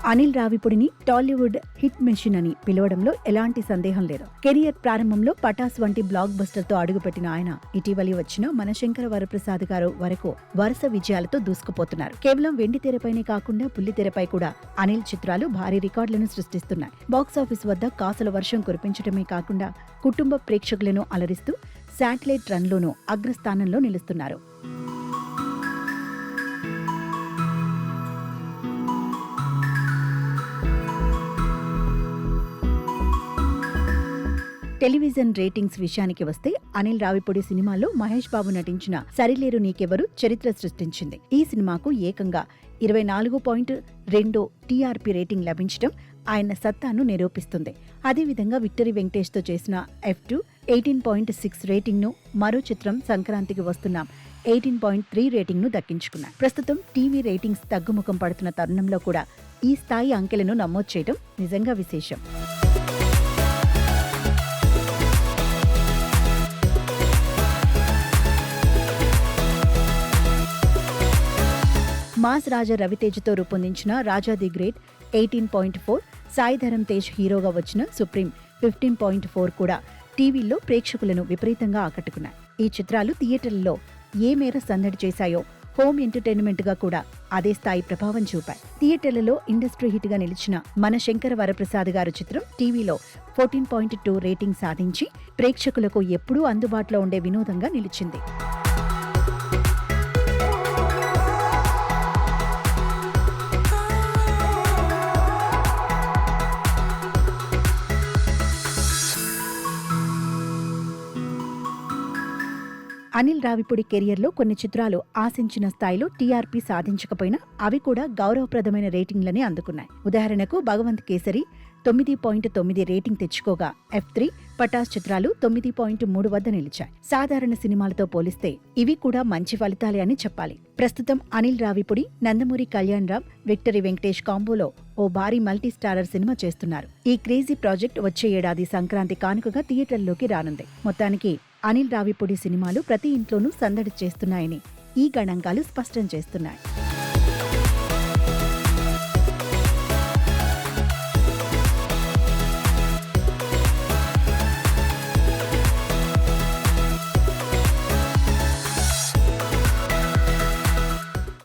Anil రావిపూడిని Tollywood hit machine అని పిలవడంలో ఎలాంటి సందేహం లేదు. కెరియర్ ప్రారంభంలో పటాస్ వంటి బ్లాక్ బస్టర్ తో అడుగుపెట్టిన ఆయన ఇటీవలి వచ్చిన మనశంకర వరప్రసాద్ గారు వరకు వరుస విజయాలతో దూసుకుపోతున్నారు. కేవలం వెండి తెరపైనే కాకుండా బుల్లి తెరపై కూడా అనిల్ చిత్రాలు భారీ రికార్డులను సృష్టిస్తున్నాయి. బాక్సాఫీస్ వద్ద కాసుల వర్షం కురిపించడమే కాకుండా కుటుంబ ప్రేక్షకులను అలరిస్తూ శాటిలైట్ రన్లోనూ అగ్రస్థానంలో నిలుస్తున్నారు. టెలివిజన్ రేటింగ్స్ విషయానికి వస్తే అనిల్ రావిపూడి సినిమాలో మహేష్ బాబు నటించిన సరిలేరు నీకెవరు చరిత్ర సృష్టించింది. ఈ సినిమాకు ఏకంగా 24.2 టీఆర్పీ రేటింగ్ లభించడం ఆయన సత్తాను నిరూపిస్తుంది. అదేవిధంగా విక్టరీ వెంకటేష్ తో చేసిన F2 18.6 రేటింగ్ ను, మరో చిత్రం సంక్రాంతికి వస్తున్న 18.3 రేటింగ్ ను దక్కించుకున్నాయి. ప్రస్తుతం టీవీ రేటింగ్స్ తగ్గుముఖం పడుతున్న తరుణంలో కూడా ఈ స్థాయి అంకెలను నమోదు చేయడం నిజంగా విశేషం. మాస్ రాజా రవితేజతో రూపొందించిన రాజా ది గ్రేట్ 18.4, సాయి ధరమ్ తేజ్ హీరోగా వచ్చిన సుప్రీం 15.4 కూడా టీవీల్లో ప్రేక్షకులను విపరీతంగా ఆకట్టుకున్నాయి. ఈ చిత్రాలు థియేటర్లలో ఏ మేర సందడి చేశాయో హోమ్ ఎంటర్టైన్మెంట్ గా కూడా అదే స్థాయి ప్రభావం చూపాయి. థియేటర్లలో ఇండస్ట్రీ హిట్ గా నిలిచిన మనశంకర వరప్రసాద్ గారు చిత్రం టీవీలో 14.2 రేటింగ్ సాధించి ప్రేక్షకులకు ఎప్పుడూ అందుబాటులో ఉండే వినోదంగా నిలిచింది. అనిల్ రావిపూడి కెరియర్లో కొన్ని చిత్రాలు ఆశించిన స్థాయిలో టీఆర్పీ సాధించకపోయినా అవి కూడా గౌరవప్రదమైన రేటింగ్లనే అందుకున్నాయి. ఉదాహరణకు భగవంత్ కేసరి 9.9 రేటింగ్ తెచ్చుకోగా F3, పటాస్ చిత్రాలు 9.3 వద్ద నిలిచాయి. సాధారణ సినిమాలతో పోలిస్తే ఇవి కూడా మంచి ఫలితాలే అని చెప్పాలి. ప్రస్తుతం అనిల్ రావిపూడి, నందమూరి కళ్యాణ్ రామ్, విక్టరీ వెంకటేష్ కాంబోలో ఓ భారీ మల్టీ స్టారర్ సినిమా చేస్తున్నారు. ఈ క్రేజీ ప్రాజెక్ట్ వచ్చే ఏడాది సంక్రాంతి కానుకగా థియేటర్లోకి రానుంది. మొత్తానికి అనిల్ రావిపూడి సినిమాలు ప్రతి ఇంట్లోనూ సందడి చేస్తున్నాయని ఈ గణాంకాలు స్పష్టం చేస్తున్నాయి.